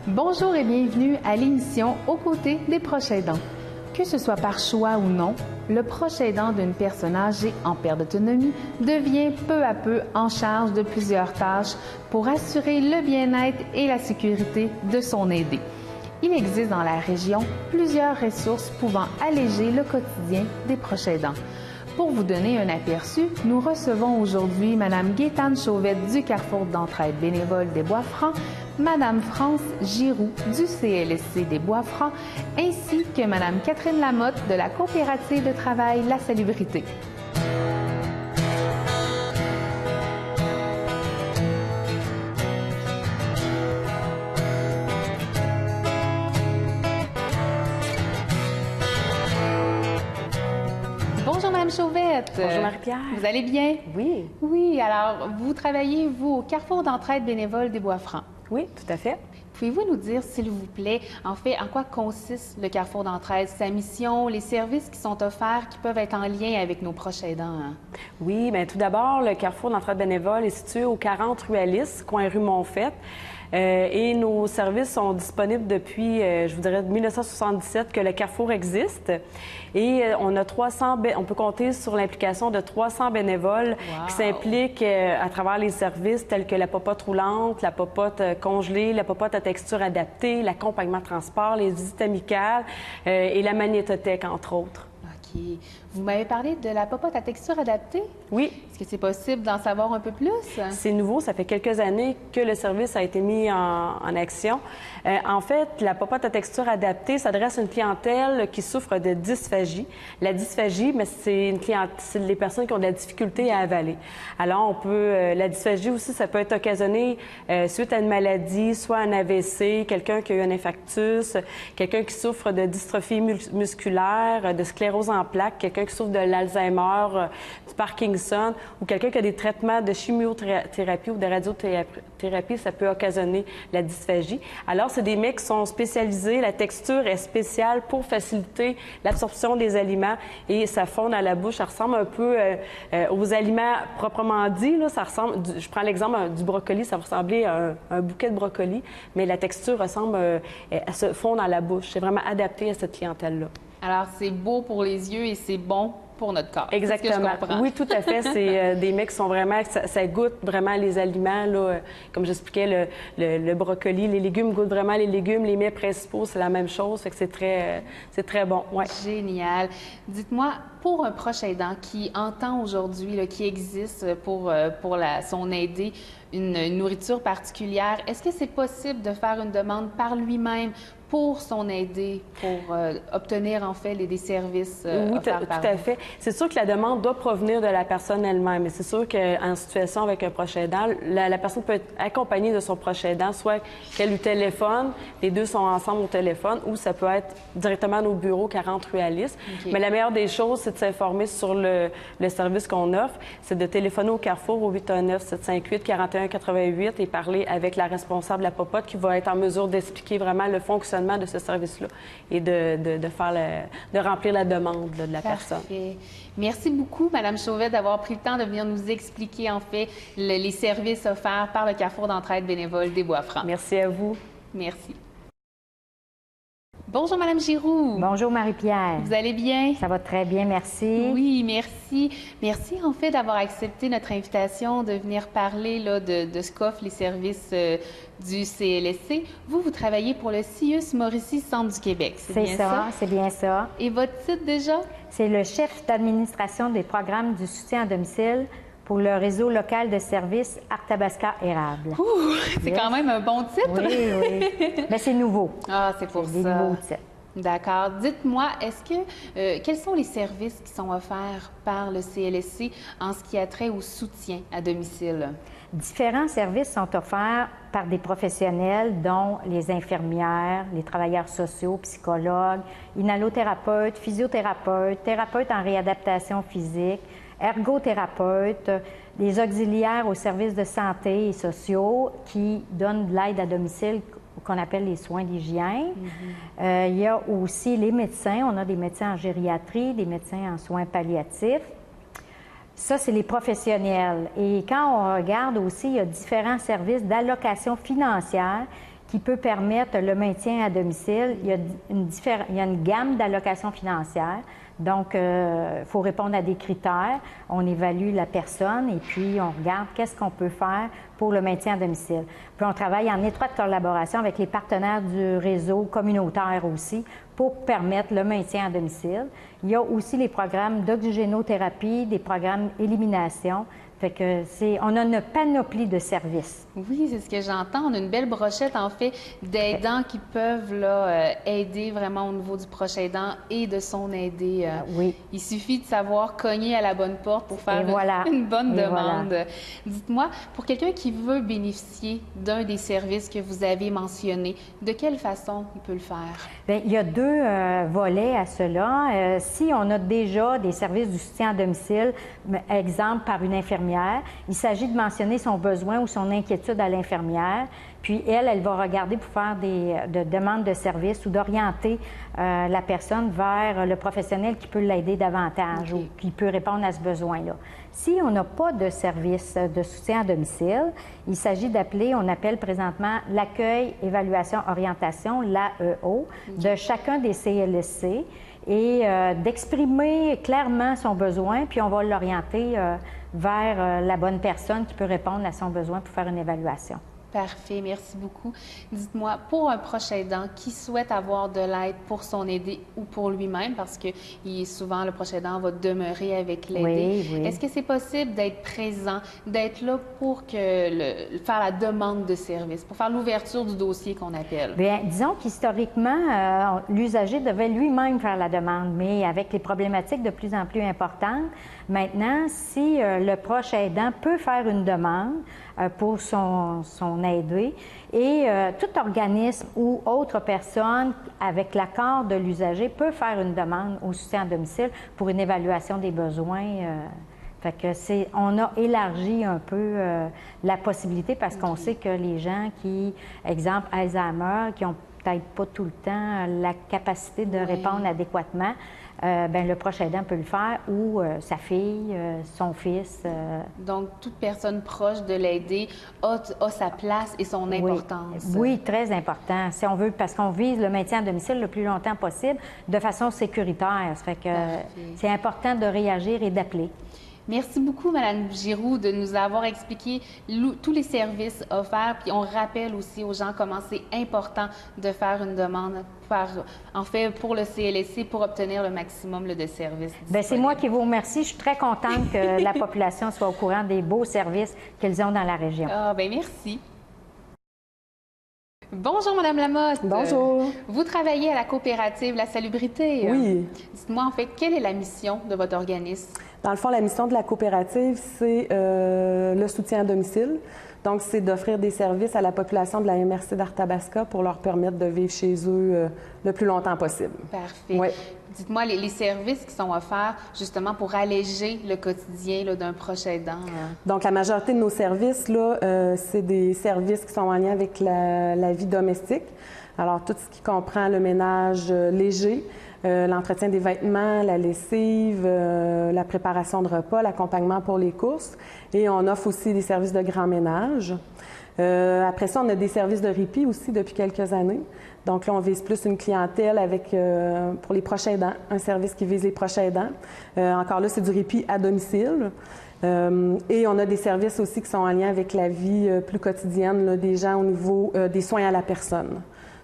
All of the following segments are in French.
Bonjour et bienvenue à l'émission Aux côtés des proches aidants. Que ce soit par choix ou non, le proche aidant d'une personne âgée en perte d'autonomie devient peu à peu en charge de plusieurs tâches pour assurer le bien-être et la sécurité de son aidé. Il existe dans la région plusieurs ressources pouvant alléger le quotidien des proches aidants. Pour vous donner un aperçu, nous recevons aujourd'hui Mme Gaétane Chauvette du Carrefour d'entraide bénévole des Bois-Francs, Mme France Giroux du CLSC des Bois-Francs, ainsi que Mme Catherine Lamotte de la coopérative de travail La Salubrité. Bonjour Mme Chauvette. Bonjour Marie-Pierre. Vous allez bien? Oui. Oui, alors vous travaillez, vous, au Carrefour d'entraide bénévole des Bois-Francs. Oui, tout à fait. Pouvez-vous nous dire, s'il vous plaît, en fait, en quoi consiste le Carrefour d'entraide, sa mission, les services qui sont offerts, qui peuvent être en lien avec nos proches aidants? Hein? Oui, bien tout d'abord, le Carrefour d'entraide bénévole est situé au 40 rue Alice, coin rue Montfaite. Et nos services sont disponibles depuis, je vous dirais, 1977 que le Carrefour existe. Et on a 300, on peut compter sur l'implication de 300 bénévoles qui s'impliquent à travers les services tels que la popote roulante, la popote congelée, la popote à texture adaptée, l'accompagnement de transport, les visites amicales et la magnétothèque, entre autres. OK. Vous m'avez parlé de la popote à texture adaptée? Oui. Est-ce que c'est possible d'en savoir un peu plus? C'est nouveau. Ça fait quelques années que le service a été mis en action. En fait, la popote à texture adaptée s'adresse à une clientèle qui souffre de dysphagie. La dysphagie, mais c'est les personnes qui ont de la difficulté à avaler. Alors, la dysphagie aussi, ça peut être occasionné suite à une maladie, soit un AVC, quelqu'un qui a eu un infarctus, quelqu'un qui souffre de dystrophie musculaire, de sclérose en plaques, quelqu'un qui souffre de l'Alzheimer, du Parkinson, ou quelqu'un qui a des traitements de chimiothérapie ou de radiothérapie, ça peut occasionner la dysphagie. Alors, c'est des mets qui sont spécialisés. La texture est spéciale pour faciliter l'absorption des aliments et ça fond à la bouche. Ça ressemble un peu aux aliments proprement dit. Là, ça ressemble, je prends l'exemple du brocoli, ça va ressembler à un bouquet de brocoli, mais la texture ressemble à se fondre dans la bouche. C'est vraiment adapté à cette clientèle-là. Alors, c'est beau pour les yeux et c'est bon pour notre corps. Exactement. Oui, tout à fait. C'est des mets qui sont vraiment... Ça goûte vraiment les aliments. Là, comme j'expliquais, le brocoli, les légumes goûtent vraiment les légumes. Les mets principaux, c'est la même chose. Fait que c'est très bon. Ouais. Génial. Dites-moi, pour un proche aidant qui entend aujourd'hui, qui existe pour son aidé, une nourriture particulière, est-ce que c'est possible de faire une demande par lui-même pour son aidé, pour obtenir en fait des services offerts par tout à fait. C'est sûr que la demande doit provenir de la personne elle-même, mais c'est sûr qu'en situation avec un proche aidant, la personne peut être accompagnée de son proche aidant, soit qu'elle lui téléphone, les deux sont ensemble au téléphone, ou ça peut être directement à nos bureaux 40 rue Alice. Okay. Mais la meilleure des choses, c'est de s'informer sur le service qu'on offre, c'est de téléphoner au Carrefour au 819-758-4188 et parler avec la responsable de la popote qui va être en mesure d'expliquer vraiment le fonctionnement de ce service-là et de remplir la demande là, de la personne. Merci beaucoup, Mme Chauvette, d'avoir pris le temps de venir nous expliquer, en fait, les services offerts par le Carrefour d'entraide bénévole des Bois-Francs. Merci à vous. Merci. Bonjour, Mme Giroux. Bonjour, Marie-Pierre. Vous allez bien? Ça va très bien, merci. Oui, merci. Merci, en fait, d'avoir accepté notre invitation de venir parler là, de ce qu'offrent les services du CLSC. Vous travaillez pour le CIUS Mauricie Centre du Québec, c'est bien ça? C'est bien ça. Et votre titre, déjà? C'est le chef d'administration des programmes du soutien à domicile pour le réseau local de services Arthabasca-Érable. C'est quand même un bon titre. Oui, oui. Mais c'est nouveau. Ah, c'est pour ça. Des nouveaux titres. D'accord. Dites-moi, quels sont les services qui sont offerts par le CLSC en ce qui a trait au soutien à domicile? Différents services sont offerts par des professionnels, dont les infirmières, les travailleurs sociaux, psychologues, inhalothérapeutes, physiothérapeutes, thérapeutes en réadaptation physique, ergothérapeutes, des auxiliaires aux services de santé et sociaux qui donnent de l'aide à domicile qu'on appelle les soins d'hygiène. Il y a aussi les médecins. On a des médecins en gériatrie, des médecins en soins palliatifs. Ça, c'est les professionnels. Et quand on regarde aussi, il y a différents services d'allocation financière qui peut permettre le maintien à domicile. Il y a une gamme d'allocations financières. Donc, il faut répondre à des critères. On évalue la personne et puis on regarde qu'est-ce qu'on peut faire pour le maintien à domicile. Puis on travaille en étroite collaboration avec les partenaires du réseau communautaire aussi pour permettre le maintien à domicile. Il y a aussi les programmes d'oxygénothérapie, des programmes élimination. Fait que on a une panoplie de services. Oui, c'est ce que j'entends. On a une belle brochette, en fait, d'aidants qui peuvent là, aider vraiment au niveau du proche aidant et de son aidé. Oui. Il suffit de savoir cogner à la bonne porte pour faire une bonne demande. Voilà. Dites-moi, pour quelqu'un qui veut bénéficier d'un des services que vous avez mentionnés, de quelle façon il peut le faire? Bien, il y a deux volets à cela. Si on a déjà des services du soutien à domicile, exemple par une infirmière, il s'agit de mentionner son besoin ou son inquiétude à l'infirmière, puis elle va regarder pour faire des demandes de services ou d'orienter la personne vers le professionnel qui peut l'aider davantage ou qui peut répondre à ce besoin-là. Si on n'a pas de service de soutien à domicile, il s'agit d'appeler, on appelle présentement l'accueil, évaluation, orientation, l'AEO, de chacun des CLSC et d'exprimer clairement son besoin, puis on va l'orienter vers la bonne personne qui peut répondre à son besoin pour faire une évaluation. Parfait, merci beaucoup. Dites-moi, pour un proche aidant qui souhaite avoir de l'aide pour son aidé ou pour lui-même, parce que souvent le proche aidant va demeurer avec l'aidé, oui. Est-ce que c'est possible d'être présent, d'être là pour faire la demande de service, pour faire l'ouverture du dossier qu'on appelle? Bien, disons qu'historiquement, l'usager devait lui-même faire la demande, mais avec les problématiques de plus en plus importantes, maintenant, si le proche aidant peut faire une demande pour son aidé et tout organisme ou autre personne avec l'accord de l'usager peut faire une demande au soutien à domicile pour une évaluation des besoins. Fait que on a élargi un peu la possibilité parce qu'on sait que les gens qui, exemple Alzheimer, qui ont peut-être pas tout le temps la capacité de répondre adéquatement, ben, le proche aidant peut le faire ou sa fille, son fils. Donc, toute personne proche de l'aider a sa place et son importance. Oui, très important. Si on veut, parce qu'on vise le maintien à domicile le plus longtemps possible de façon sécuritaire. Ça fait que c'est important de réagir et d'appeler. Merci beaucoup, Mme Giroux, de nous avoir expliqué tous les services offerts. Puis on rappelle aussi aux gens comment c'est important de faire une demande, pour le CLSC, pour obtenir le maximum de services. Bien, c'est moi qui vous remercie. Je suis très contente que la population soit au courant des beaux services qu'ils ont dans la région. Ah, bien, merci. Bonjour, Mme Lamotte. Bonjour. Vous travaillez à la coopérative La Salubrité. Oui. Dites-moi, en fait, quelle est la mission de votre organisme? Dans le fond, la mission de la coopérative, c'est le soutien à domicile. Donc, c'est d'offrir des services à la population de la MRC d'Arthabasca pour leur permettre de vivre chez eux le plus longtemps possible. Parfait. Oui. Dites-moi, les services qui sont offerts justement pour alléger le quotidien d'un proche aidant. Donc, la majorité de nos services, c'est des services qui sont en lien avec la vie domestique. Alors, tout ce qui comprend le ménage léger, l'entretien des vêtements, la lessive, la préparation de repas, l'accompagnement pour les courses. Et on offre aussi des services de grand ménage. Après ça, on a des services de répit aussi depuis quelques années. Donc là, on vise plus une clientèle pour les proches aidants, un service qui vise les proches aidants. Encore là, c'est du répit à domicile. Et on a des services aussi qui sont en lien avec la vie plus quotidienne là, des gens au niveau des soins à la personne.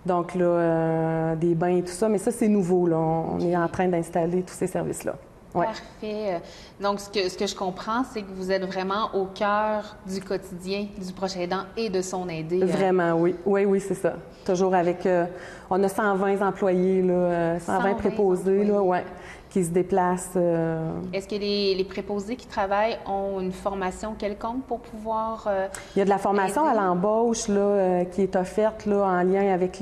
Donc là, des bains et tout ça, mais ça, c'est nouveau. Là. On est en train d'installer tous ces services-là. Ouais. Parfait. Donc, ce que je comprends, c'est que vous êtes vraiment au cœur du quotidien du proche aidant et de son aidé. Vraiment, oui. Oui, c'est ça. Toujours avec... on a 120 employés, là, 120 préposés, là, ouais, qui se déplacent. Est-ce que les préposés qui travaillent ont une formation quelconque pour pouvoir... Il y a de la formation à l'embauche là, qui est offerte là, en lien avec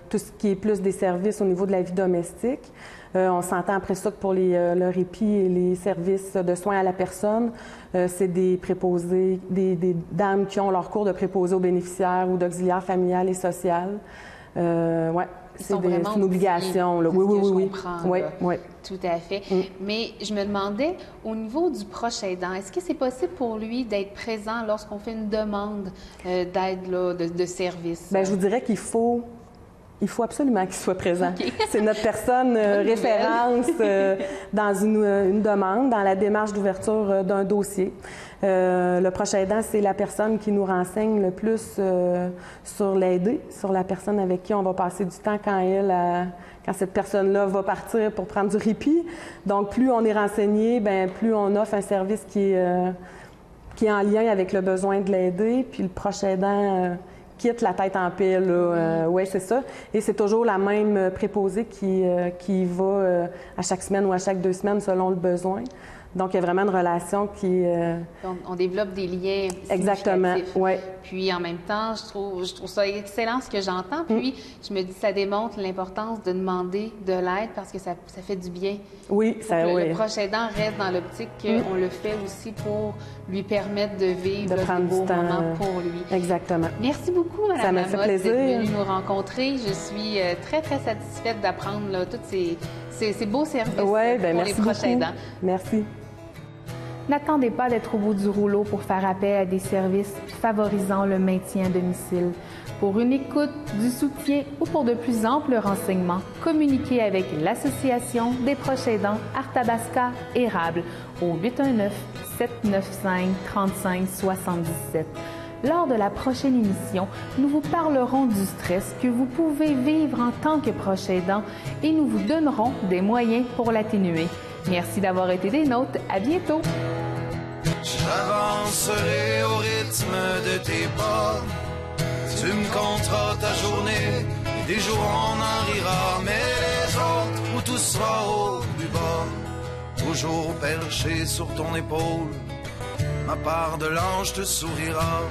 tout ce qui est plus des services au niveau de la vie domestique. On s'entend après ça que pour le répit et les services de soins à la personne, c'est des préposés, des dames qui ont leur cours de préposés aux bénéficiaires ou d'auxiliaire familial et social. Ouais, c'est une obligation. Là. Oui. Oui. Tout à fait. Mais je me demandais, au niveau du proche aidant, est-ce que c'est possible pour lui d'être présent lorsqu'on fait une demande d'aide, de service? Bien, je vous dirais qu'il faut absolument qu'il soit présent. Okay. C'est notre personne référence dans une demande, dans la démarche d'ouverture d'un dossier. Le proche aidant, c'est la personne qui nous renseigne le plus sur l'aidé, sur la personne avec qui on va passer du temps quand cette personne-là va partir pour prendre du répit. Donc, plus on est renseigné, bien, plus on offre un service qui est en lien avec le besoin de l'aider, puis le proche aidant quitte la tête en paix, là. Oui, c'est ça. Et c'est toujours la même préposée qui va à chaque semaine ou à chaque 2 semaines selon le besoin. Donc, il y a vraiment une relation qui... On développe des liens Exactement, oui. Puis, en même temps, je trouve ça excellent ce que j'entends. Puis, je me dis, ça démontre l'importance de demander de l'aide parce que ça fait du bien. Oui, ça, oui. Le proche aidant reste dans l'optique qu'on le fait aussi pour lui permettre de vivre de prendre du temps pour lui. Exactement. Merci beaucoup, Mme Ça m'a fait plaisir d'être venue nous rencontrer. Je suis très, très satisfaite d'apprendre tous ces beaux services pour les proches aidants. Merci. N'attendez pas d'être au bout du rouleau pour faire appel à des services favorisant le maintien à domicile. Pour une écoute, du soutien ou pour de plus amples renseignements, communiquez avec l'Association des proches aidants Arthabasca Érable au 819-795-3577. Lors de la prochaine émission, nous vous parlerons du stress que vous pouvez vivre en tant que proche aidant et nous vous donnerons des moyens pour l'atténuer. Merci d'avoir été des nôtres. À bientôt! J'avancerai au rythme de tes pas. Tu me compteras ta journée. Des jours on en rira, mais les autres où tout sera au plus bas. Toujours perché sur ton épaule, ma part de l'ange te sourira.